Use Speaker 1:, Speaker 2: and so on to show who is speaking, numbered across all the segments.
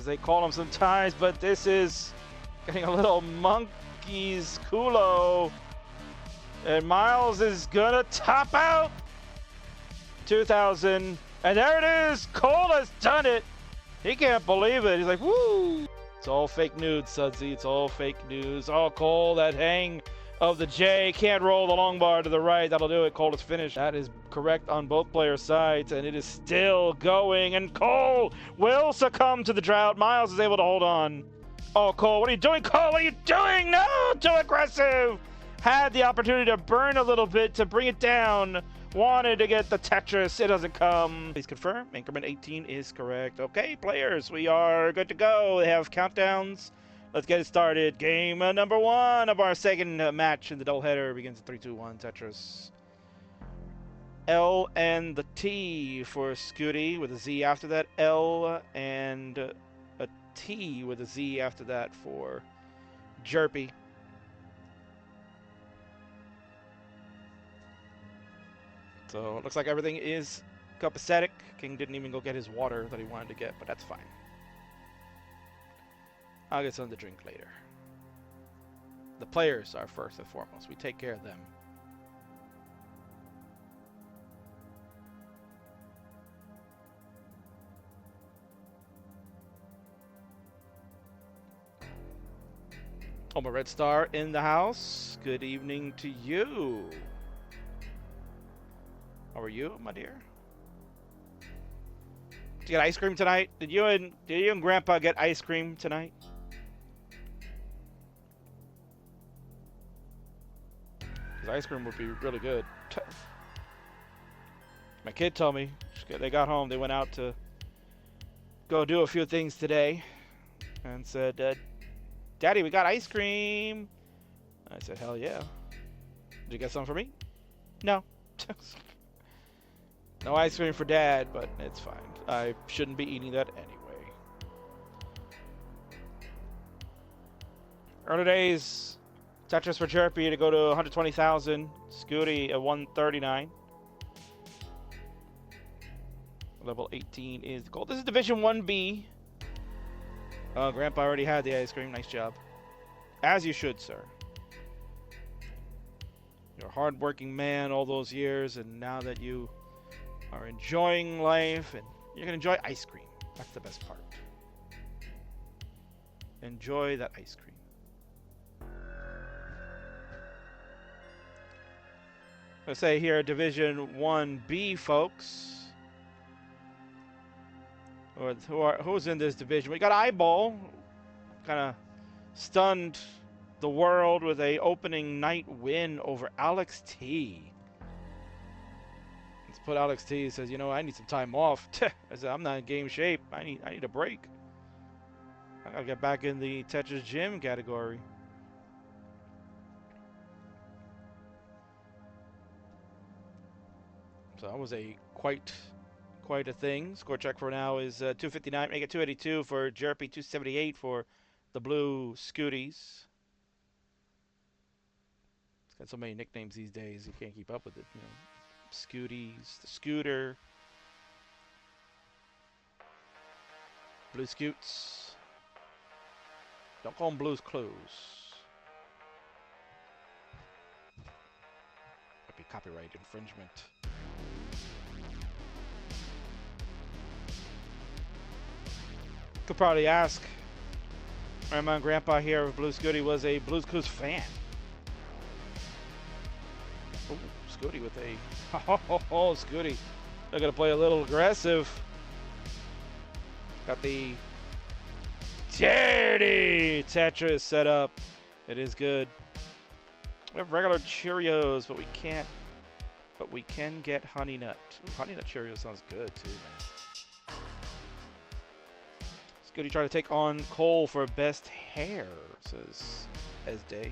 Speaker 1: as they call them sometimes, but this is getting a little monkey's culo. And Miles is gonna top out 2,000. And there it is. Cole has done it. He can't believe it. He's like, woo. It's all fake news, Sudsy. It's all fake news. Oh, Cole, that hang of the J. Can't roll the long bar to the right. That'll do it. Cole is finished. That is correct on both players' sides, and it is still going. And Cole will succumb to the drought. Miles is able to hold on. Oh, Cole, what are you doing? Cole, what are you doing? No, too aggressive. Had the opportunity to burn a little bit to bring it down. Wanted to get the Tetris. It doesn't come. Please confirm. Increment 18 is correct. Okay, players, we are good to go. They have countdowns. Let's get it started. Game number 1 of our second match in the doubleheader begins at 3, 2, 1 Tetris. L and the T for Scuti with a Z after that. L and a T with a Z after that for Jerpi. So it looks like everything is copacetic. King didn't even go get his water that he wanted to get, but that's fine. I'll get something to drink later. The players are first and foremost. We take care of them. Oh, my Red Star in the house. Good evening to you. How are you, my dear? Did you get ice cream tonight? Did you and Grandpa get ice cream tonight? Because ice cream would be really good. My kid told me they got home. They went out to go do a few things today, and said, "Daddy, we got ice cream." I said, "Hell yeah!" Did you get some for me? No. No ice cream for Dad, but it's fine. I shouldn't be eating that anyway. Early days, Tetris for Jerpi to go to 120,000. Scuti at 139. Level 18 is the goal. This is Division 1B. Oh, Grandpa already had the ice cream. Nice job. As you should, sir. You're a hard-working man all those years, and now that you are enjoying life, and you're going to enjoy ice cream. That's the best part. Enjoy that ice cream. Let's say here, Division 1B, folks. Or who's in this division? We got Eyeball. Kind of stunned the world with a opening night win over Alex T. Put Alex T. Says, you know, I need some time off. I said, I'm not in game shape. I need a break. I gotta get back in the Tetris gym category. So that was a quite a thing. Score check for now is 259. Make it 282 for Jerpi. 278 for the blue Scutis. It's got so many nicknames these days. You can't keep up with it. You know. Scuties, the Scooter, Blue Scoots. Don't call them Blue's Clues. Might be copyright infringement. Could probably ask my grandpa here if Blue Scuti was a Blue's Clues fan. Ooh, Scuti with a Scuti. They're gonna play a little aggressive. Got the dirty Tetris set up. It is good. We have regular Cheerios, but we can't. But we can get Honey Nut. Ooh, Honey Nut Cheerios sounds good too, man. Scuti trying to take on Cole for best hair, says Esday.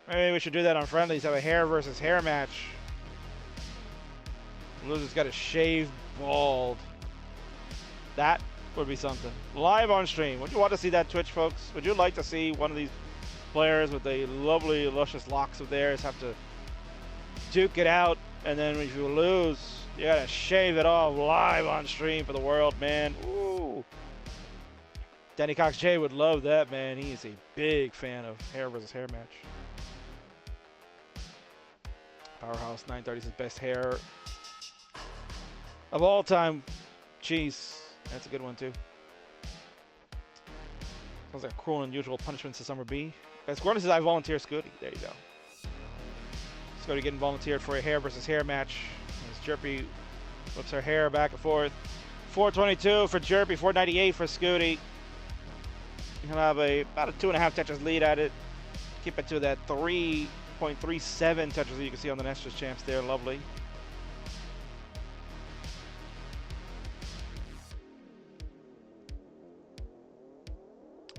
Speaker 1: Maybe we should do that on friendlies. Have a hair versus hair match. Loser's got a shaved bald. That would be something. Live on stream. Would you want to see that, Twitch folks? Would you like to see one of these players with the lovely, luscious locks of theirs have to duke it out, and then if you lose, you gotta shave it off live on stream for the world, man? Ooh. Danny Cox J would love that, man. He is a big fan of hair versus hair match. Powerhouse 930 is his best hair of all time. Jeez, that's a good one too. Sounds like a cruel and unusual punishment to Summer B. As Gordon says, I volunteer Scuti. There you go. Scuti getting volunteered for a hair versus hair match. As Jerpi whips her hair back and forth. 422 for Jerpi, 498 for Scuti. He'll have about a 2.5 Tetris lead at it. Keep it to that 3.37 Tetris you can see on the Nestor's champs there. Lovely.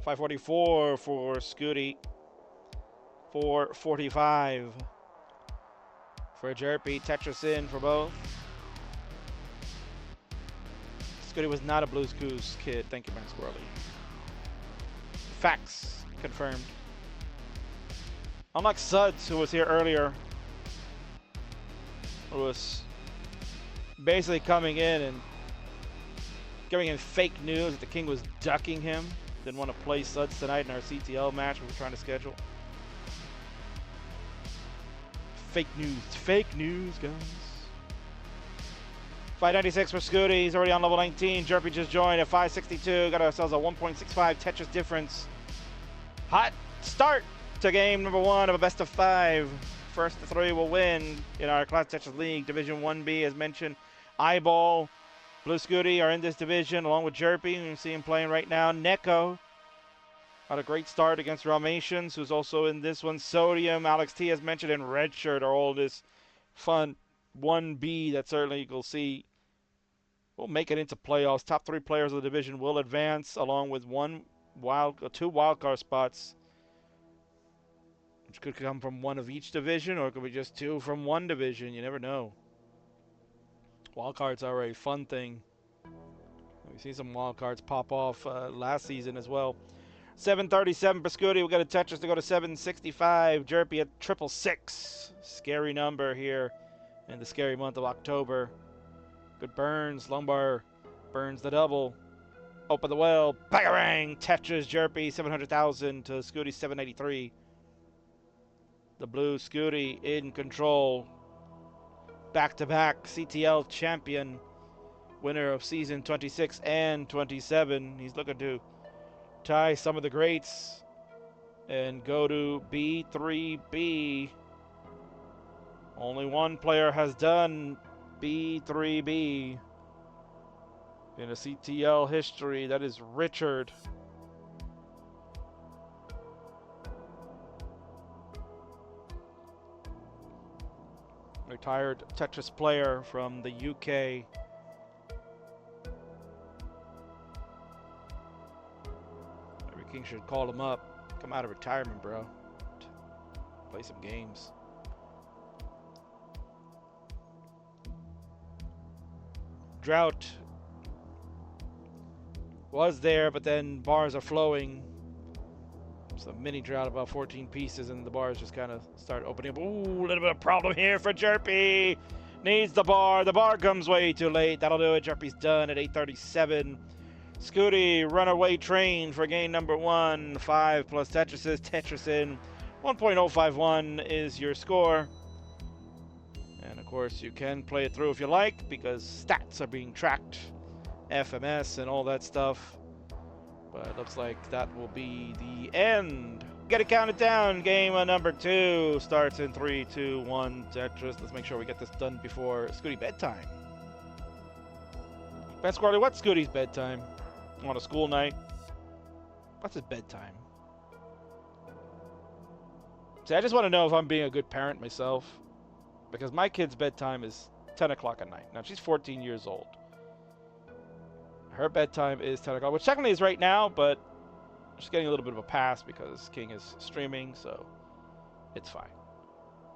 Speaker 1: $544 for Scuti. 445 for Jerpi. Tetris in for both. Scuti was not a Blues Clues kid. Thank you, Max Worley. Facts confirmed. Unlike Suds, who was here earlier, who was basically coming in and giving him fake news that the King was ducking him. Didn't want to play Suds tonight in our CTL match we were trying to schedule. Fake news, guys. 596 for Scuti. He's already on level 19. Jerpi just joined at 562. Got ourselves a 1.65 Tetris difference. Hot start to game number 1 of a best of 5. First of 3 will win in our Class Tetris League. Division 1B, as mentioned. Eyeball, Blue Scuti are in this division, along with Jerpi. You can see him playing right now. Neko had a great start against Ramations, who's also in this one. Sodium, Alex T, as mentioned, and Redshirt are all this fun 1B that certainly you'll see will make it into playoffs. Top 3 players of the division will advance, along with 2 wildcard spots, which could come from one of each division, or it could be just 2 from one division. You never know. Wildcards are a fun thing. We've seen some wildcards pop off last season as well. 737 for Scuti. We got a Tetris to go to 765. Jerpi at 666. Scary number here in the scary month of October. Good burns. Lumbar burns the double. Open the well. Peekayric. Tetris. Jerpi 700,000 to Scuti 783. The blue Scuti in control. Back-to-back CTL champion. Winner of season 26 and 27. He's looking to tie some of the greats and go to B3B. Only one player has done B3B in a CTL history. That is Richard. Retired Tetris player from the UK. Every King should call him up. Come out of retirement, bro. Play some games. Drought was there, but then bars are flowing. Some mini drought, about 14 pieces, and the bars just kind of start opening up. Ooh, a little bit of problem here for Jerpi. Needs the bar. The bar comes way too late. That'll do it. Jerpi's done at 837. Scuti, runaway train for game number 1. 5 plus Tetrises. Tetris in. 1.051 is your score. And of course, you can play it through if you like, because stats are being tracked. FMS and all that stuff. But it looks like that will be the end. Get it counted down. Game number 2 starts in 3, 2, 1. Tetris. Let's make sure we get this done before Scuti bedtime. Ben Squarley, what's Scuti's bedtime? On a school night? What's his bedtime? See, I just want to know if I'm being a good parent myself. Because my kid's bedtime is 10 o'clock at night. Now, she's 14 years old. Her bedtime is 10 o'clock, which technically is right now, but she's getting a little bit of a pass because King is streaming, so it's fine.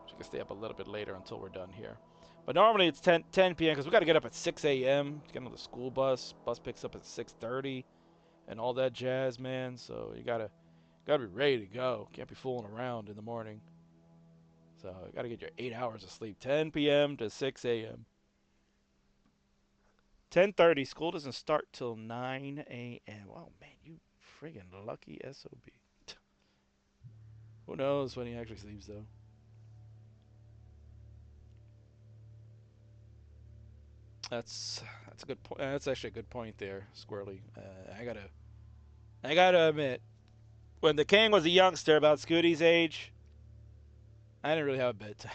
Speaker 1: She can stay up a little bit later until we're done here. But normally it's 10 p.m. because we got to get up at 6 a.m. to get on the school bus. Bus picks up at 6:30 and all that jazz, man. So you gotta be ready to go. Can't be fooling around in the morning. So you got to get your 8 hours of sleep. 10 p.m. to 6 a.m. 10:30. School doesn't start till 9 a.m. Oh, man, you Friggin' lucky SOB. Who knows when he actually sleeps, though. That's a good point. That's actually a good point there, Squirrely. I gotta admit, when the king was a youngster, about Scooty's age, I didn't really have a bedtime.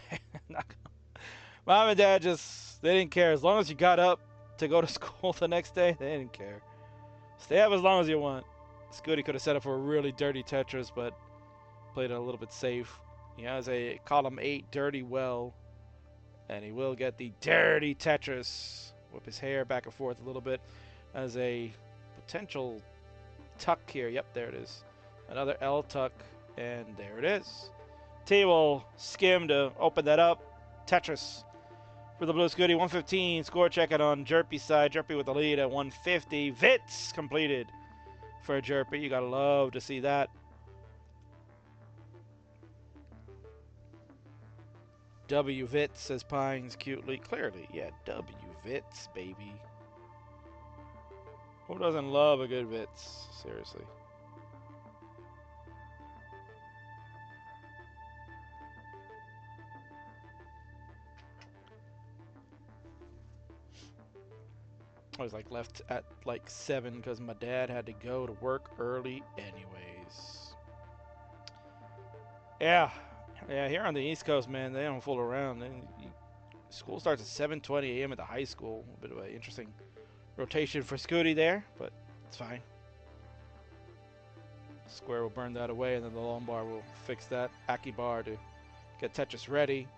Speaker 1: Mom and Dad they didn't care. As long as you got up to go to school the next day, they didn't care. Stay up as long as you want. Scuti could have set up for a really dirty Tetris, but played it a little bit safe. He has a column 8 dirty well, and he will get the dirty Tetris. Whip his hair back and forth a little bit as a potential tuck here. Yep, there it is. Another L tuck, and there it is. T will skim to open that up. Tetris for the blue Scuti, 115. Score checking on Jerpi's side. Jerpi with the lead at 150. Vits completed for Jerpi. You gotta love to see that. W Vits, says Pines cutely. Clearly, yeah, W Vits, baby. Who doesn't love a good Vits? Seriously. I was like left at like 7 because my dad had to go to work early anyways. Yeah, here on the East Coast, man, they don't fool around. School starts at 7:20 a.m. at the high school. A bit of an interesting rotation for Scuti there, but it's fine. Square will burn that away, and then the long bar will fix that Aki bar to get Tetris ready.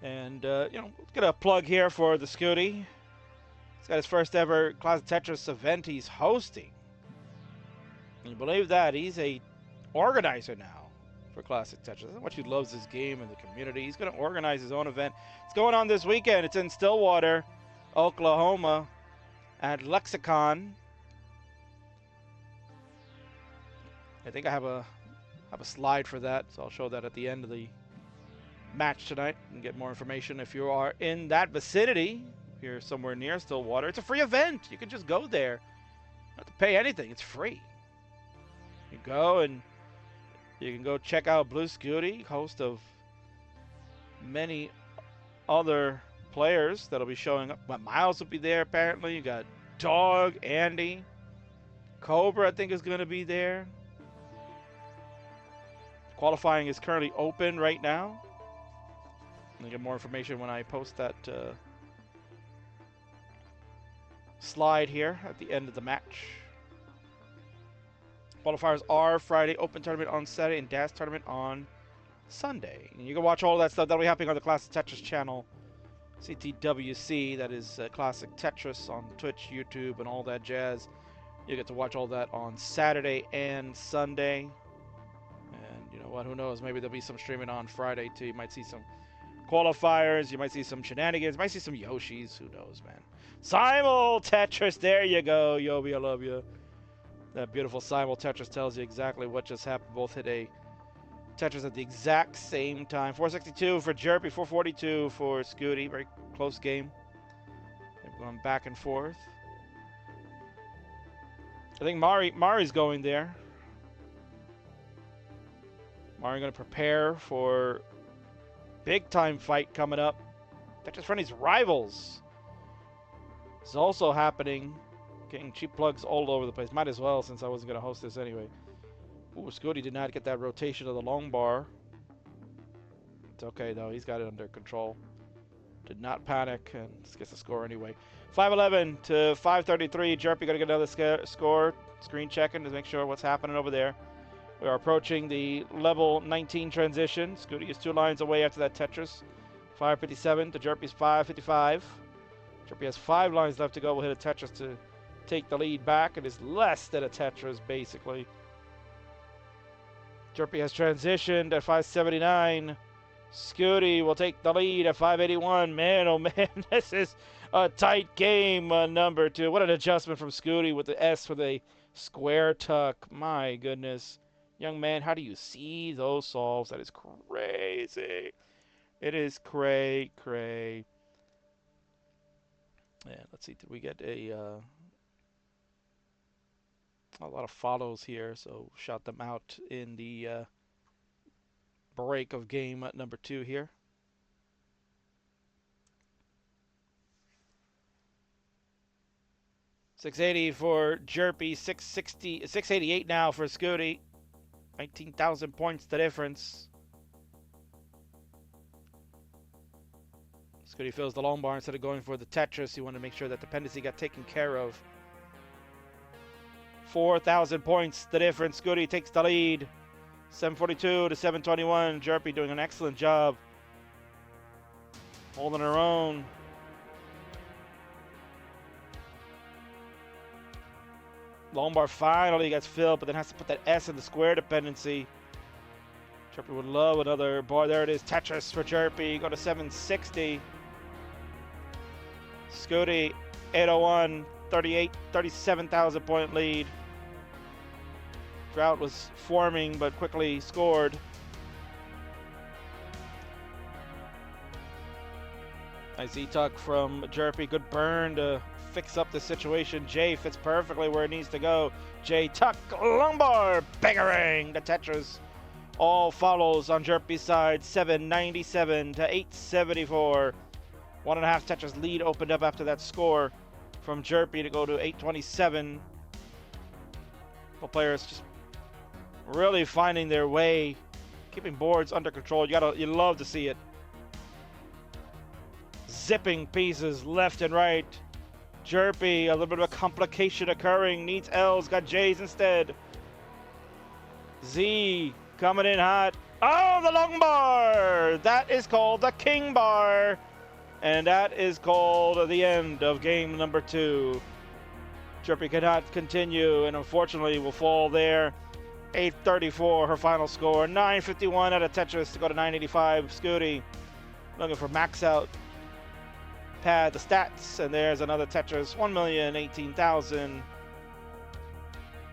Speaker 1: And, let's get a plug here for the Scuti. He's got his first ever Classic Tetris event he's hosting. Can you believe that? He's a organizer now for Classic Tetris. How much he loves this game and the community. He's going to organize his own event. It's going on this weekend. It's in Stillwater, Oklahoma, at Lexicon. I think I have a slide for that, so I'll show that at the end of the match tonight and get more information if you are in that vicinity. If you're somewhere near Stillwater, it's a free event. You can just go there. You don't have to pay anything. It's free. You go and you can go check out Blue Scuti, host of many other players that'll be showing up. But Miles will be there apparently. You got Dog, Andy, Cobra I think is going to be there. Qualifying is currently open right now. I'll get more information when I post that slide here at the end of the match. Qualifiers are Friday, Open Tournament on Saturday, and DAS Tournament on Sunday. And you can watch all that stuff. That'll be happening on the Classic Tetris channel, CTWC. That is Classic Tetris on Twitch, YouTube, and all that jazz. You get to watch all that on Saturday and Sunday. And you know what? Who knows? Maybe there'll be some streaming on Friday, too. You might see some qualifiers. You might see some shenanigans. You might see some Yoshis. Who knows, man? Simul Tetris. There you go. Yobi, I love you. That beautiful Simul Tetris tells you exactly what just happened. Both hit a Tetris at the exact same time. 462 for Jerpi, 442 for Scuti. Very close game. They're going back and forth. I think Mari's going there. Mari going to prepare for big time fight coming up. Tetris Frenzy's Rivals is also happening. Getting cheap plugs all over the place. Might as well, since I wasn't going to host this anyway. Ooh, Scuti did not get that rotation of the long bar. It's okay, though. He's got it under control. Did not panic, and gets the score anyway. 511 to 533. Jerpi got to get another score. Screen checking to make sure what's happening over there. We are approaching the level 19 transition. Scuti is 2 lines away after that Tetris. 557 to Jerpi's 555. Jerpi has 5 lines left to go. We'll hit a Tetris to take the lead back. It is less than a Tetris, basically. Jerpi has transitioned at 579. Scuti will take the lead at 581. Man, oh man, this is a tight game, number 2. What an adjustment from Scuti with the S with a square tuck. My goodness. Young man, how do you see those solves? That is crazy. It is cray. And let's see, did we get a lot of follows here? So shout them out in the break of game number 2 here. $680 for Jerpi, 688 now for Scuti. 19,000 points the difference. Scuti fills the long bar instead of going for the Tetris. He wanted to make sure that dependency got taken care of. 4,000 points the difference. Scuti takes the lead. 742 to 721. Jerpi doing an excellent job. Holding her own. Long bar finally gets filled, but then has to put that S in the square dependency. Jerpi would love another bar. There it is. Tetris for Jerpi. Go to 760. Scuti, 801, 37,000 point lead. Drought was forming, but quickly scored. Nice E-tuck from Jerpi. Good burn to fix up the situation. Jay fits perfectly where it needs to go. Jay tuck, long bar, Peekayric. The Tetris all follows on Jerpi's side. 797 to 874. 1.5 Tetris lead opened up after that score from Jerpi to go to 827. Both players just really finding their way, keeping boards under control. You love to see it. Zipping pieces left and right. Jerpi, a little bit of a complication occurring. Needs L's, got J's instead. Z coming in hot. Oh, the long bar! That is called the king bar. And that is called the end of game number 2. Jerpi cannot continue and unfortunately will fall there. 834 her final score. 951 out of Tetris to go to 985. Scuti looking for max out. Pad the stats, and there's another Tetris. 1,018,000.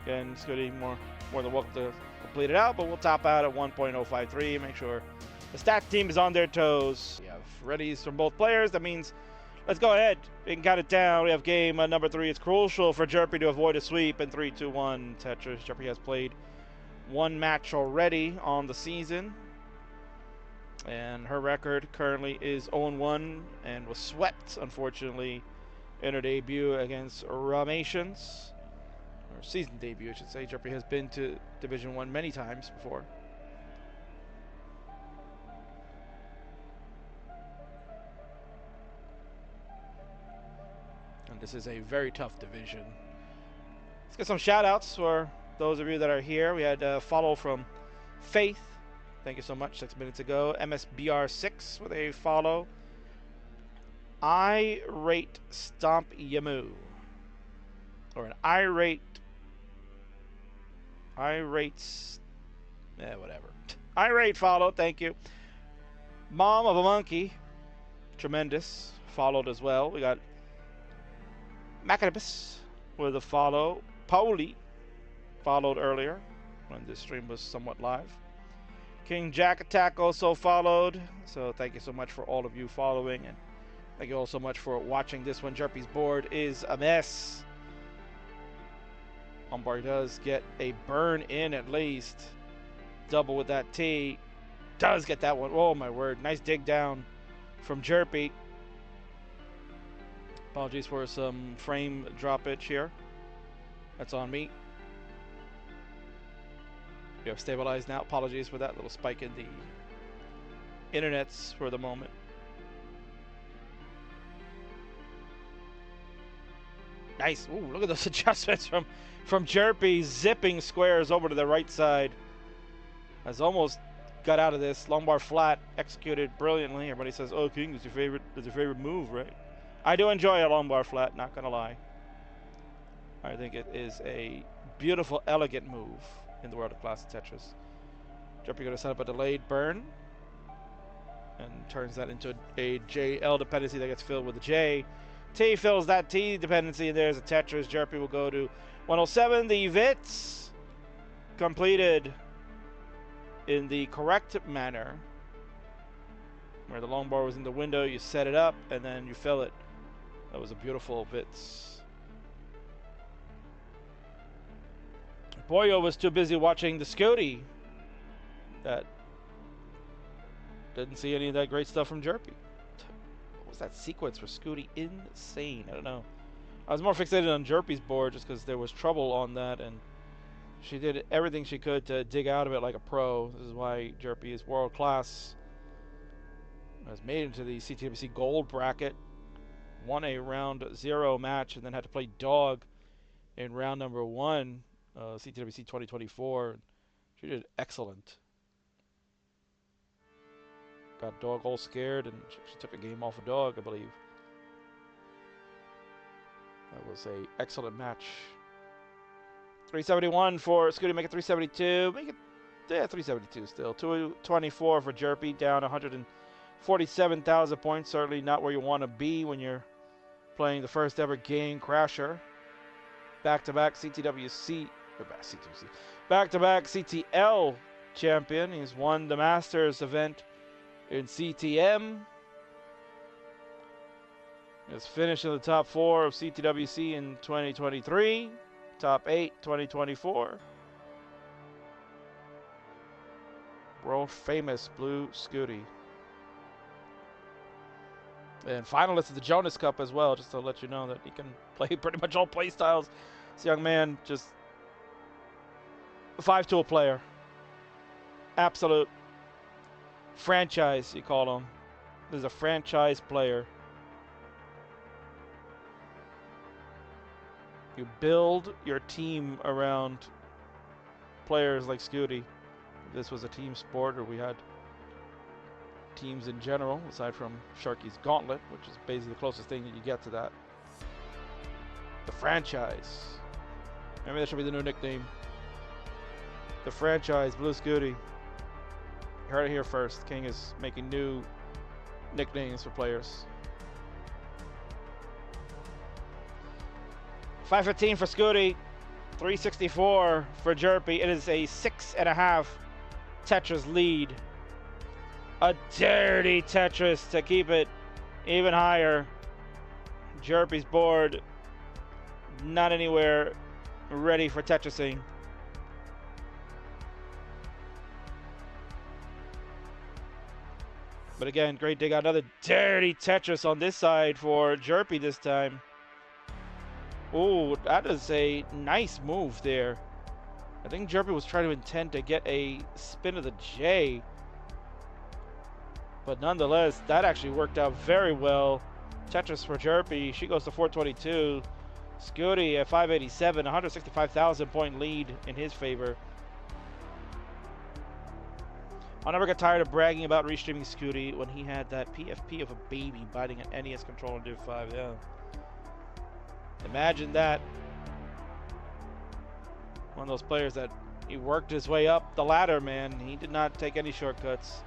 Speaker 1: Again, Scuti more than welcome to complete it out, but we'll top out at 1.053. Make sure the stat team is on their toes. We have readies from both players. That means let's go ahead. We can count it down. We have game number 3. It's crucial for Jerpi to avoid a sweep in 3, 2, 1. Tetris. Jerpi has played 1 match already on the season. And her record currently is 0-1 and was swept, unfortunately, in her debut against Ramations. Or season debut, I should say. Jerpi has been to Division 1 many times before. And this is a very tough division. Let's get some shout outs for those of you that are here. We had a follow from Faith. Thank you so much. 6 minutes ago. MSBR6 with a follow. I rate Stomp Yamu. Or an whatever. Irate follow. Thank you. Mom of a Monkey. Tremendous. Followed as well. We got Macadabus with a follow. Poli followed earlier when this stream was somewhat live. King Jack Attack also followed. So thank you so much for all of you following, and thank you all so much for watching this one. Jerpi's board is a mess. Umbar does get a burn in at least. Double with that T. Does get that one. Oh my word. Nice dig down from Jerpi. Apologies for some frame droppage here. That's on me. We have stabilized now. Apologies for that little spike in the internets for the moment. Nice. Ooh, look at those adjustments from Jerpi, zipping squares over to the right side. Has almost got out of this. Long bar flat, executed brilliantly. Everybody says, "Oh, King, that's your favorite move, right?" I do enjoy a long bar flat, not gonna lie. I think it is a beautiful, elegant move in the world of classic Tetris. Jerpi gonna set up a delayed burn and turns that into a JL dependency that gets filled with a J. T fills that T dependency, and there's a Tetris. Jerpi will go to 107. The Vits completed in the correct manner, where the long bar was in the window. You set it up and then you fill it. That was a beautiful bit. Boyo was too busy watching the Scuti that didn't see any of that great stuff from Jerpi. What was that sequence for Scuti? Insane. I don't know. I was more fixated on Jerpi's board just because there was trouble on that, and she did everything she could to dig out of it like a pro. This is why Jerpi is world class. Has made it to the CTWC gold bracket, won a round 0 match, and then had to play dog in round number 1, CTWC 2024. She did excellent. Got dog all scared, and she took a game off a dog, I believe. That was a excellent match. 371 for Scuti, make it 372. Make it, yeah, 372 still. 224 for Jerpi, down 147,000 points. Certainly not where you want to be when you're playing the first ever game crasher. Back-to-back CTWC, back-to-back CTL champion. He's won the Masters event in CTM. He's finished in the top 4 of CTWC in 2023. Top 8, 2024. World famous blue Scuti. And finalist of the Jonas Cup as well, just to let you know that he can play pretty much all play styles. This young man, just a 5-tool player. Absolute franchise, you call him. This is a franchise player. You build your team around players like Scuti. If this was a team sport, or we had teams in general, aside from Sharky's Gauntlet, which is basically the closest thing that you get to that. The franchise. Maybe that should be the new nickname. The franchise, Blue Scuti. You heard it here first. King is making new nicknames for players. 515 for Scuti, 364 for Jerpi. It is a 6.5 Tetris lead. A dirty Tetris to keep it even higher. Jerpi's board not anywhere ready for Tetrising. But again, great dig out. Another dirty Tetris on this side for Jerpi this time. Oh, that is a nice move there. I think Jerpi was trying to intend to get a spin of the J. But nonetheless, that actually worked out very well. Tetris for Jerpi. She goes to 422. Scuti at 587. 165,000 point lead in his favor. I'll never get tired of bragging about restreaming Scuti when he had that PFP of a baby biting an NES controller in Div 5. Yeah. Imagine that. One of those players that he worked his way up the ladder, man. He did not take any shortcuts.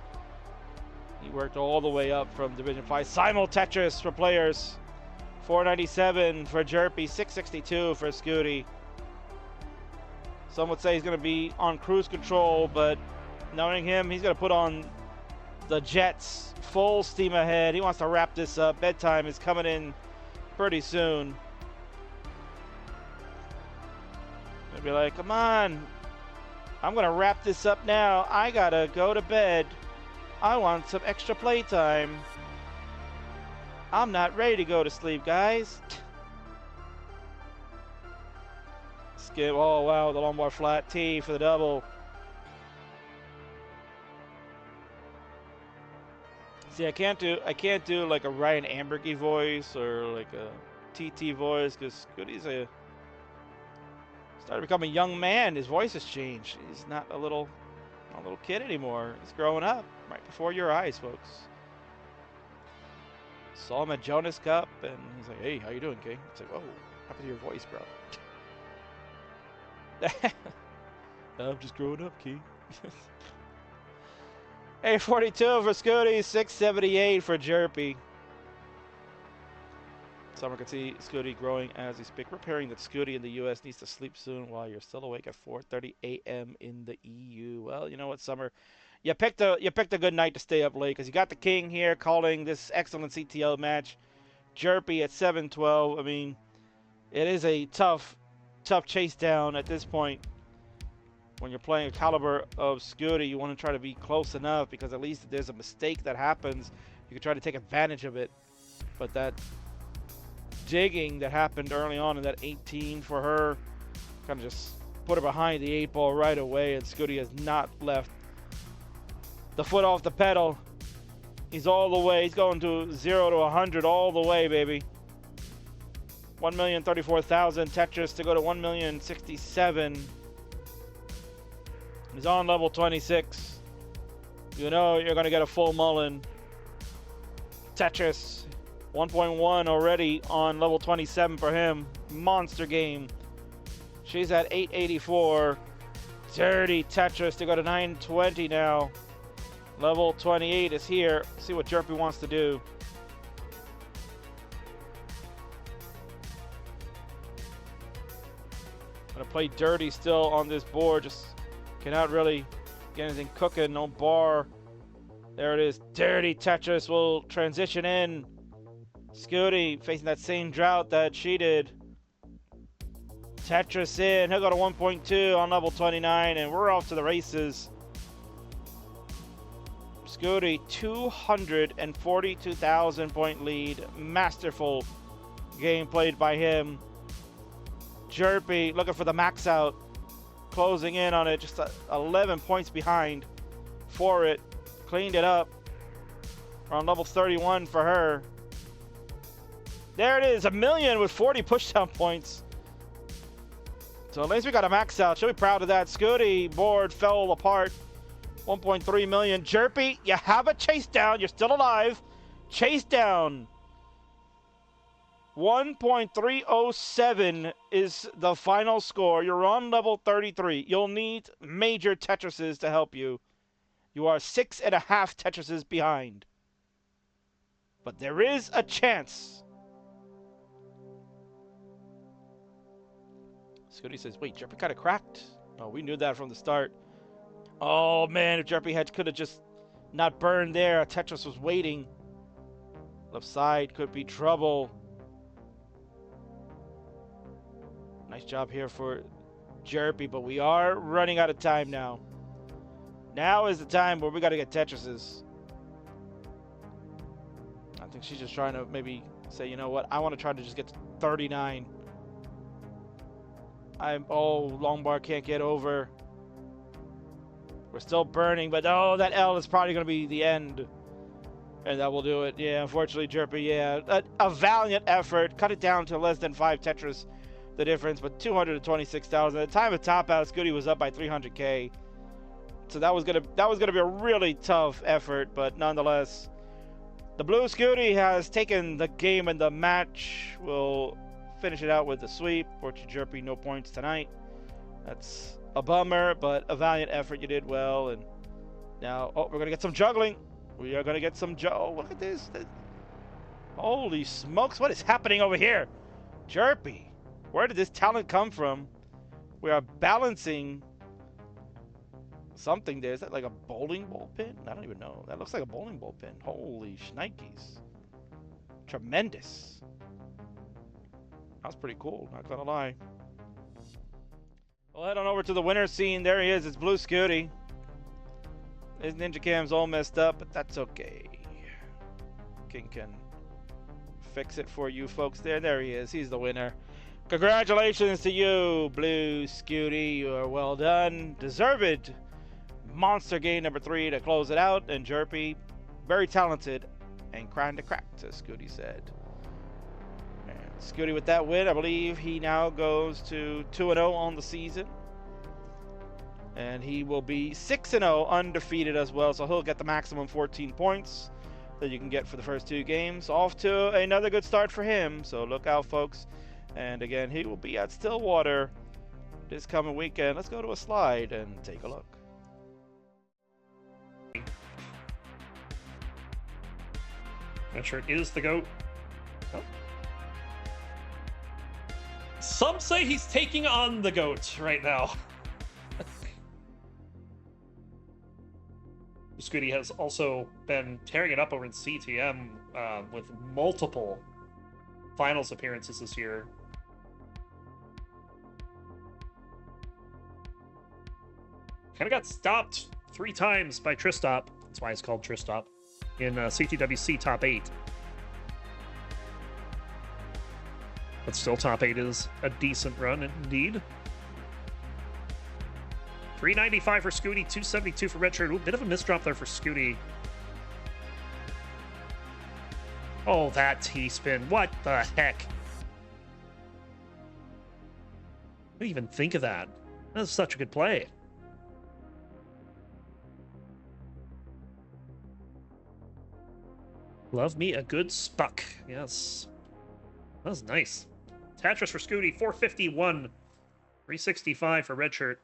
Speaker 1: He worked all the way up from Division 5. Simul Tetris for players. 497 for Jerpi, 662 for Scuti. Some would say he's going to be on cruise control, but knowing him, he's going to put on the jets full steam ahead. He wants to wrap this up. Bedtime is coming in pretty soon. He'll be like, come on, I'm going to wrap this up now. I got to go to bed. I want some extra playtime. I'm not ready to go to sleep, guys. Skip. Oh, wow. The long bar flat T for the double. See, I can't do like a Ryan Ambergy voice or like a TT voice because Scuti's started to become a young man. His voice has changed. He's not a little kid anymore. He's growing up right before your eyes, folks. Saw him at Jonas Cup, and he's like, "Hey, how you doing, King?" It's like, "Oh, what happened to your voice, bro?" I'm just growing up, King. 842 for Scuti, 678 for Jerpi. Someone can see Scuti growing as we speak. Preparing that Scuti in the US needs to sleep soon while you're still awake at 4:30 a.m. in the EU. Well, you know what, Summer? You picked a good night to stay up late because you got the King here calling this excellent CTL match. Jerpi at 7-12. I mean, it is a tough chase down at this point. When you're playing a caliber of Scuti, you want to try to be close enough because at least if there's a mistake that happens, you can try to take advantage of it. But that digging that happened early on in that 18 for her kind of just put her behind the 8 ball right away, and Scuti has not left the foot off the pedal. He's all the way. He's going to 0 to 100 all the way, baby. 1,034,000 Tetris to go to 1,067,000. He's on level 26. You know you're going to get a full mullen. Tetris, 1.1 already on level 27 for him. Monster game. She's at 884. Dirty Tetris to go to 920 now. Level 28 is here. See what Jerpi wants to do. Gonna play dirty still on this board. Just cannot really get anything cooking. No bar. There it is. Dirty Tetris will transition in. Scuti facing that same drought that she did. Tetris in. He'll go to 1.2 on level 29, and we're off to the races. Scuti, 242,000 point lead. Masterful game played by him. Jerpi looking for the max out. Closing in on it. Just 11 points behind for it. Cleaned it up. We're on level 31 for her. There it is. 1,000,000 with 40 pushdown points. So at least we got a max out. She'll be proud of that. Scuti board fell apart. 1.3 million. Jerpi, you have a chase down. You're still alive. Chase down. 1.307 is the final score. You're on level 33. You'll need major Tetrises to help you. You are 6.5 Tetrises behind. But there is a chance. Scuti says, wait, Jerpi kind of cracked? Oh, we knew that from the start. Oh, man, if Jerpi could have just not burned there. Tetris was waiting. Left side could be trouble. Nice job here for Jerpi, but we are running out of time now. Now is the time where we got to get Tetrises. I think she's just trying to maybe say, you know what, I want to try to just get to 39. Long bar can't get over. We're still burning, but oh, that L is probably going to be the end. And that will do it. Yeah, unfortunately, Jerpi, yeah. A valiant effort. Cut it down to less than 5 Tetris, the difference, but 226,000. At the time of top out, Scuti was up by 300K. So that was gonna be a really tough effort, but nonetheless, the blue Scuti has taken the game and the match. We'll finish it out with the sweep. Fortunately, Jerpi, no points tonight. That's a bummer, but a valiant effort. You did well. And now, oh, we're gonna get some juggling. We are gonna get some oh, look at this. Holy smokes, what is happening over here? Jerpi, where did this talent come from? We are balancing something there. Is that like a bowling ball pin? I don't even know. That looks like a bowling ball pin. Holy shnikes. Tremendous. That's pretty cool, not gonna lie. We'll head on over to the winner scene. There he is. It's Blue Scuti. His ninja cam's all messed up, but that's okay. King can fix it for you folks there. There he is. He's the winner. Congratulations to you, Blue Scuti. You are well done. Deserved monster game number 3 to close it out. And Jerpi, very talented and kind of cracked, as Scuti said. And Scuti with that win, I believe he now goes to 2-0 on the season. And he will be 6-0 undefeated as well. So he'll get the maximum 14 points that you can get for the first 2 games. Off to another good start for him. So look out, folks. And again, he will be at Stillwater this coming weekend. Let's go to a slide and take a look.
Speaker 2: That shirt is the GOAT. Oh. Some say he's taking on the GOAT right now. Scuti has also been tearing it up over in CTM with multiple finals appearances this year. Kind of got stopped 3 times by Tristop. That's why it's called Tristop. In CTWC Top 8. But still, Top 8 is a decent run indeed. 395 for Scuti, 272 for Redshirt. Ooh, bit of a misdrop there for Scuti. Oh, that T-spin. What the heck? What do you even think of that? That was such a good play. Love me a good spuck. Yes. That was nice. Tetris for Scuti, 451. 365 for Redshirt.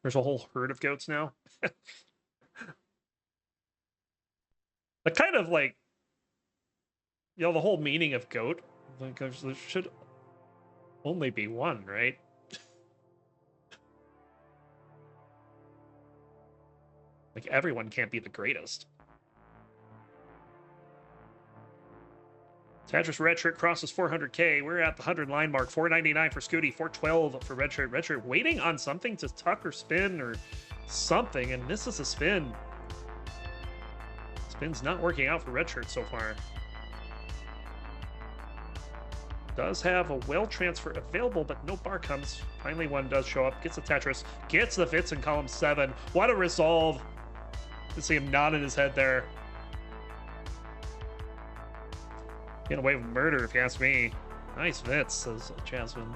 Speaker 2: There's a whole herd of goats now. The kind of like, you know, the whole meaning of goat. Like, there should only be one, right? Like, everyone can't be the greatest. Tetris Redshirt crosses 400k. We're at the 100 line mark. 499 for Scuti, 412 for Redshirt. Redshirt waiting on something to tuck or spin or something, and misses a spin. Spin's not working out for Redshirt so far. Does have a well transfer available, but no bar comes. Finally, one does show up. Gets the Tetris. Gets the Fits in column 7. What a resolve. You see him nodding his head there. Getting away with murder, if you ask me. Nice Vits, says Jasmine.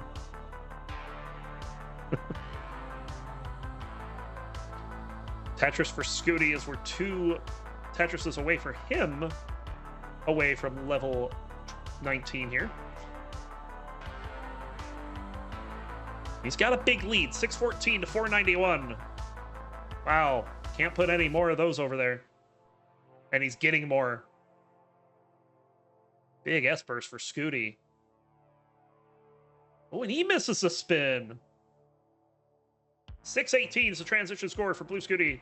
Speaker 2: Tetris for Scuti as we're 2 Tetrises away for him. Away from level 19 here. He's got a big lead, 614 to 491. Wow, can't put any more of those over there. And he's getting more. Big S-burst for Scuti. Oh, and he misses a spin. 618 is the transition score for Blue Scuti.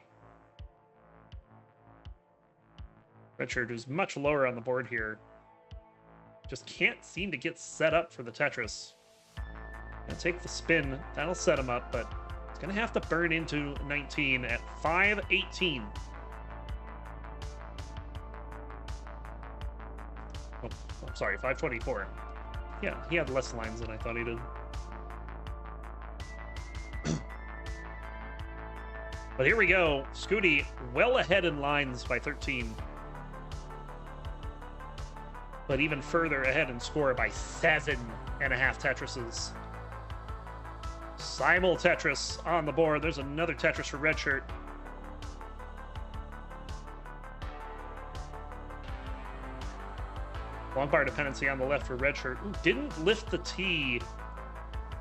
Speaker 2: Richard, who's much lower on the board here, just can't seem to get set up for the Tetris. Gonna take the spin. That'll set him up, but it's gonna have to burn into 19 at 518. Oh, I'm sorry, 524. Yeah, he had less lines than I thought he did. But here we go. Scuti well ahead in lines by 13. But even further ahead in score by 7.5 Tetrises. Simul Tetris on the board. There's another Tetris for Redshirt. Long bar dependency on the left for Redshirt. Ooh, didn't lift the T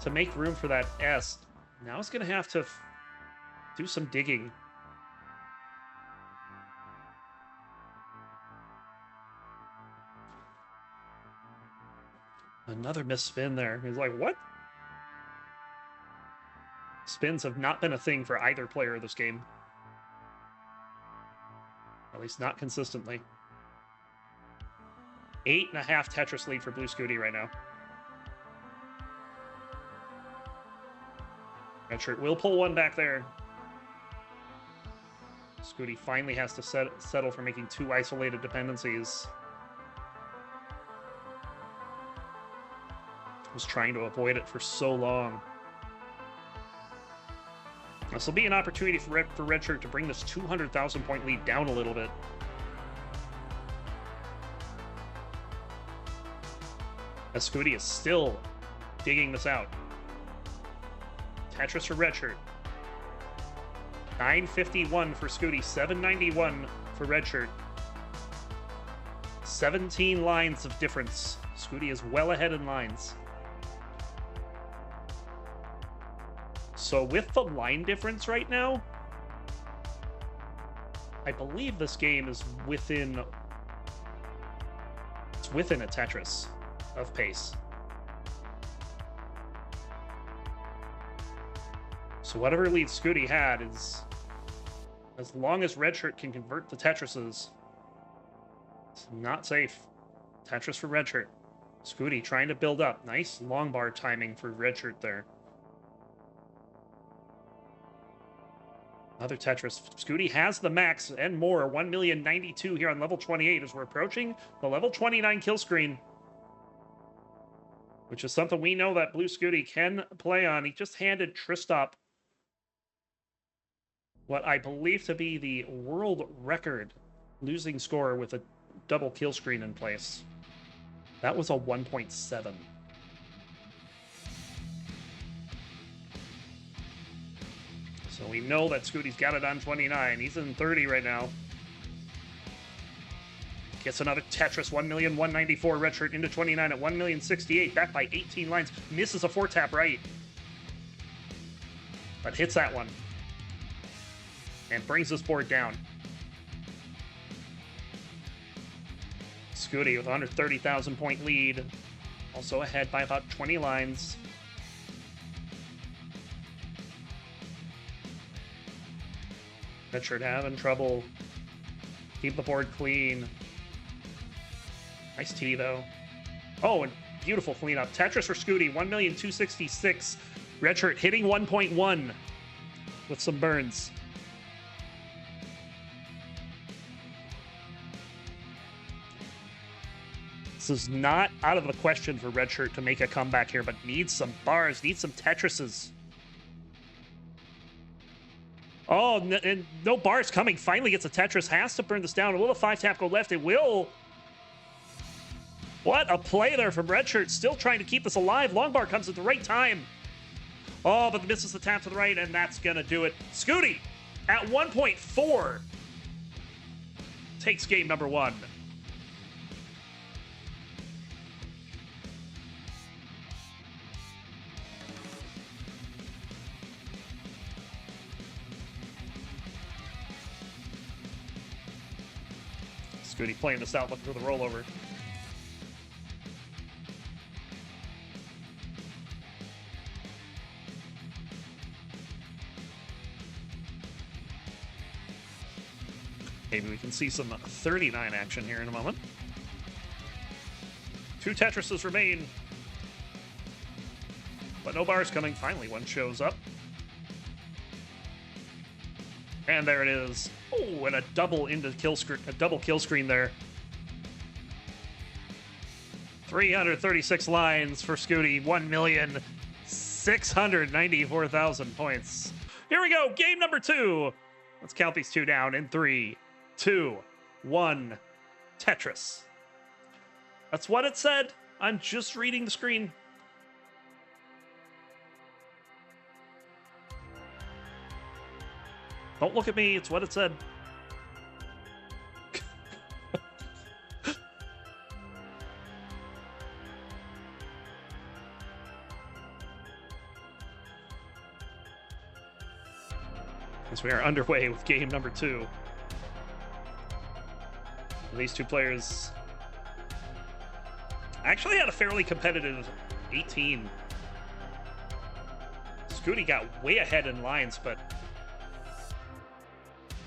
Speaker 2: to make room for that S. Now he's going to have to do some digging. Another missed spin there. He's like, what? Spins have not been a thing for either player of this game. At least not consistently. 8.5 Tetris lead for Blue Scuti right now. Redshirt will pull one back there. Scuti finally has to settle for making 2 isolated dependencies. Was trying to avoid it for so long. This will be an opportunity for Redshirt to bring this 200,000 point lead down a little bit. As Scuti is still digging this out. Tetris for Redshirt. 951 for Scuti, 791 for Redshirt. 17 lines of difference. Scuti is well ahead in lines. So with the line difference right now, I believe this game is within... It's within a Tetris of pace. So whatever lead Scuti had is... As long as Redshirt can convert the Tetrises, It's not safe. Tetris for Redshirt. Scuti trying to build up. Nice long bar timing for Redshirt there. Another Tetris. Scuti has the max and more. 1,092,000 here on level 28 as we're approaching the level 29 kill screen. Which is something we know that Blue Scuti can play on. He just handed Tristop what I believe to be the world record losing score with a double kill screen in place. That was a 1.7. So we know that Scuti's got it on 29. He's in 30 right now. Gets another Tetris. 1,194,000 Redshirt into 29 at 1,068,000. Back by 18 lines. Misses a 4-tap right. But hits that one. And brings this board down. Scuti with a 130,000 point lead. Also ahead by about 20 lines. Redshirt having trouble. Keep the board clean. Nice tee, though. Oh, and beautiful cleanup. Tetris for Scuti, 1,266,000. Redshirt hitting 1.1 with some burns. This is not out of the question for Redshirt to make a comeback here, but needs some bars, needs some Tetrises. Oh, and no bars coming. Finally gets a Tetris. Has to burn this down. Will the 5-tap go left? It will. What a play there from Redshirt. Still trying to keep this alive. Long bar comes at the right time. Oh, but misses the tap to the right, and that's going to do it. Scuti at 1.4 takes game number 1. Scuti playing this out, looking for the rollover. Maybe we can see some 39 action here in a moment. 2 Tetrises remain. But no bars coming. Finally, one shows up. And there it is. Oh, and a double into kill screen, a double kill screen there. 336 lines for Scuti. 1,694,000 points. Here we go. Game number 2. Let's count these 2 down in 3, 2, 1. Tetris. That's what it said. I'm just reading the screen. Don't look at me. It's what it said. As we are underway with game number 2. These 2 players actually had a fairly competitive 18. Scuti got way ahead in lines, but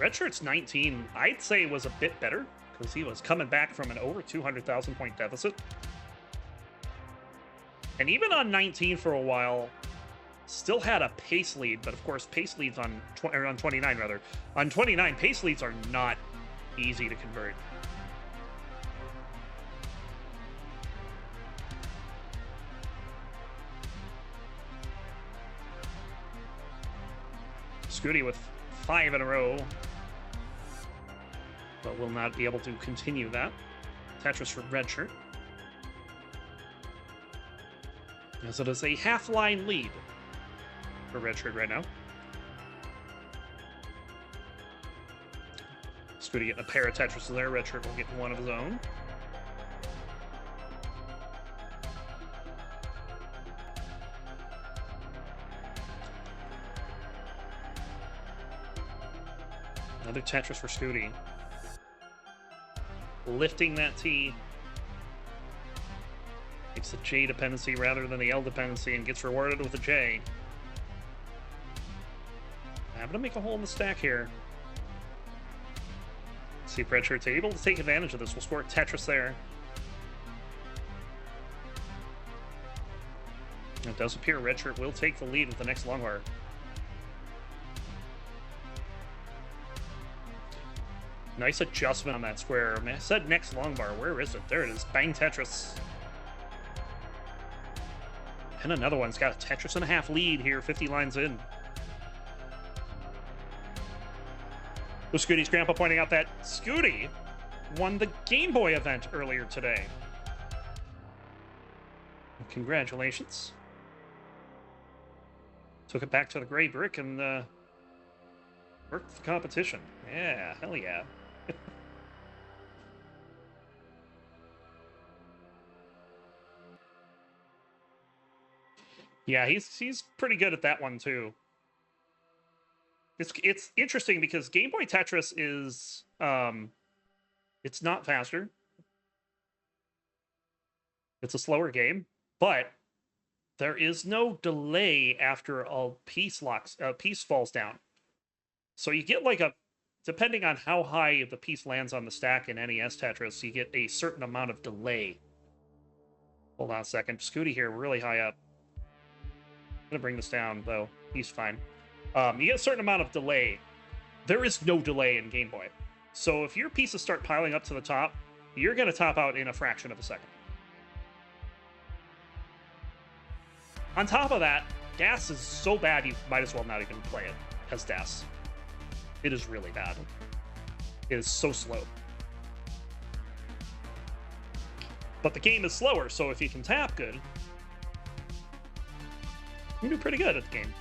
Speaker 2: Redshirt's 19, I'd say, was a bit better because he was coming back from an over 200,000 point deficit. And even on 19 for a while, still had a pace lead, but of course, pace leads on 29 rather. On 29, pace leads are not easy to convert. Scuti with 5 in a row, but will not be able to continue that. Tetris for Redshirt. As it is a half-line lead for Redshirt right now. Scuti getting a pair of Tetrises there. Redshirt will get one of his own. Another Tetris for Scuti. Lifting that T. Takes the J dependency rather than the L dependency and gets rewarded with a J. Having to make a hole in the stack here. See if Redshirt's able to take advantage of this. We'll score Tetris there. It does appear Redshirt will take the lead with the next long bar. Nice adjustment on that square. I mean, I said next long bar. Where is it? There it is. Bang Tetris. And another one's got a Tetris and a half lead here, 50 lines in. With Scuti's grandpa pointing out that Scuti won the Game Boy event earlier today. Congratulations. Took it back to the gray brick and worked the competition. Yeah, hell yeah. Yeah, he's pretty good at that one too. It's interesting because Game Boy Tetris is it's not faster. It's a slower game, but there is no delay after a piece falls down. So you get like depending on how high the piece lands on the stack in NES Tetris, you get a certain amount of delay. Hold on a second. Scuti here, really high up. I'm gonna bring this down, though. He's fine. You get a certain amount of delay. There is no delay in Game Boy. So if your pieces start piling up to the top, you're gonna top out in a fraction of a second. On top of that, DAS is so bad you might as well not even play it as DAS. It is really bad. It is so slow. But the game is slower, so if you can tap good, you do pretty good at the game.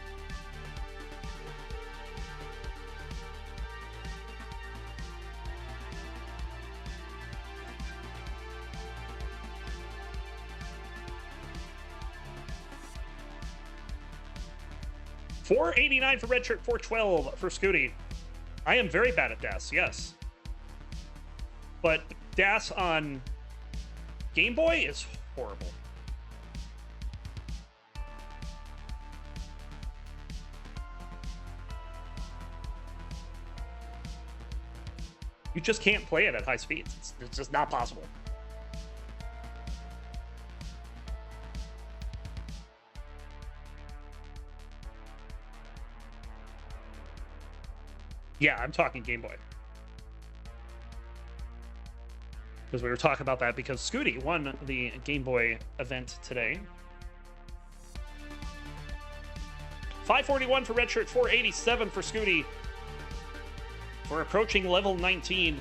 Speaker 2: $489 for Redshirt, $412 for Scuti. I am very bad at DAS, yes. But DAS on Game Boy is horrible. You just can't play it at high speeds. It's just not possible. Yeah, I'm talking Game Boy. Because we were talking about that because Scuti won the Game Boy event today. $541 for Redshirt, $487 for Scuti. We're approaching level 19.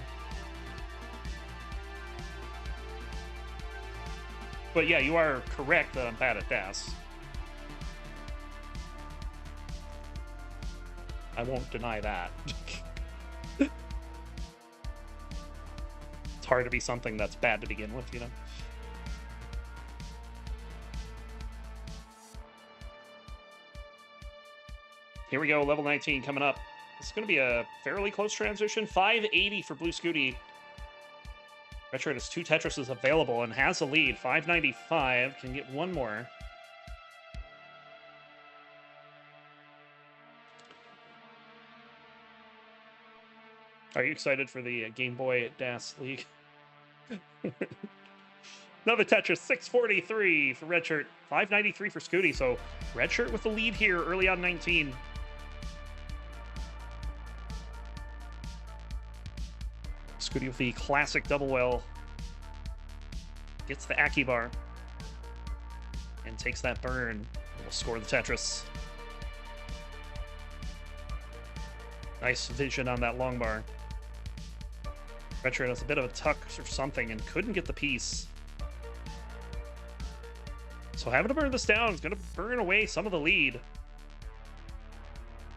Speaker 2: But yeah, you are correct that I'm bad at DAS. I won't deny that. It's hard to be something that's bad to begin with, you know? Here we go, level 19 coming up. This is going to be a fairly close transition. 580 for Blue Scuti. Redshirt has 2 Tetrises available and has a lead. 595, can get one more. Are you excited for the Game Boy DAS League? Another Tetris, 643 for Redshirt, 593 for Scuti. So Redshirt with the lead here early on 19. Scuti with the classic double well. Gets the Aki bar. And takes that burn. Will score the Tetris. Nice vision on that long bar. Redshirt has a bit of a tuck or something and couldn't get the piece. So having to burn this down is going to burn away some of the lead.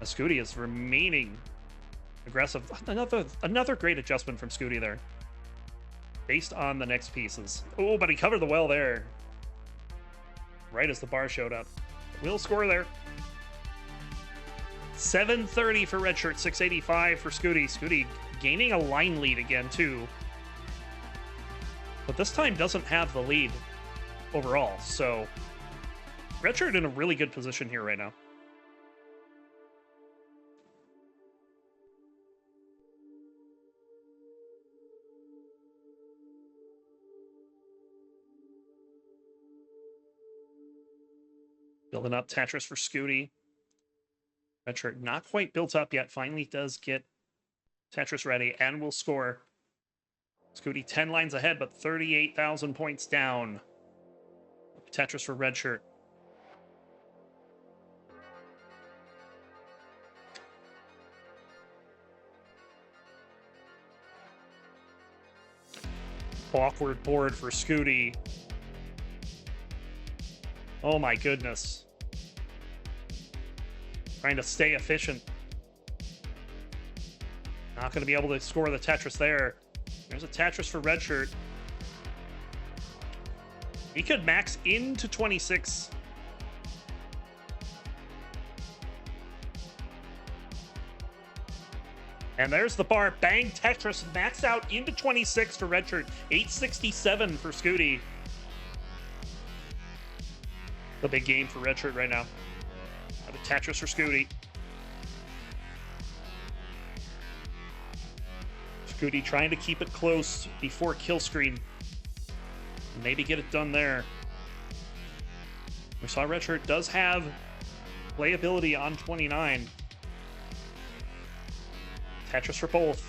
Speaker 2: Scuti is remaining aggressive. Another great adjustment from Scuti there. Based on the next pieces. Oh, but he covered the well there. Right as the bar showed up. Will score there. 730 for Redshirt, 685 for Scuti. Scuti gaining a line lead again, too. But this time doesn't have the lead overall, so Redshirt in a really good position here right now. Building up Tetris for Scuti. Redshirt not quite built up yet. Finally does get Tetris ready and will score. Scuti 10 lines ahead, but 38,000 points down. Tetris for Redshirt. Awkward board for Scuti. Oh my goodness. Trying to stay efficient. Not going to be able to score the Tetris there. There's a Tetris for Redshirt. He could max into 26. And there's the bar. Bang, Tetris maxed out into 26 for Redshirt. 867 for Scuti. The big game for Redshirt right now. Have a Tetris for Scuti. Scuti trying to keep it close before kill screen. Maybe get it done there. We saw Redshirt does have playability on 29. Tetris for both.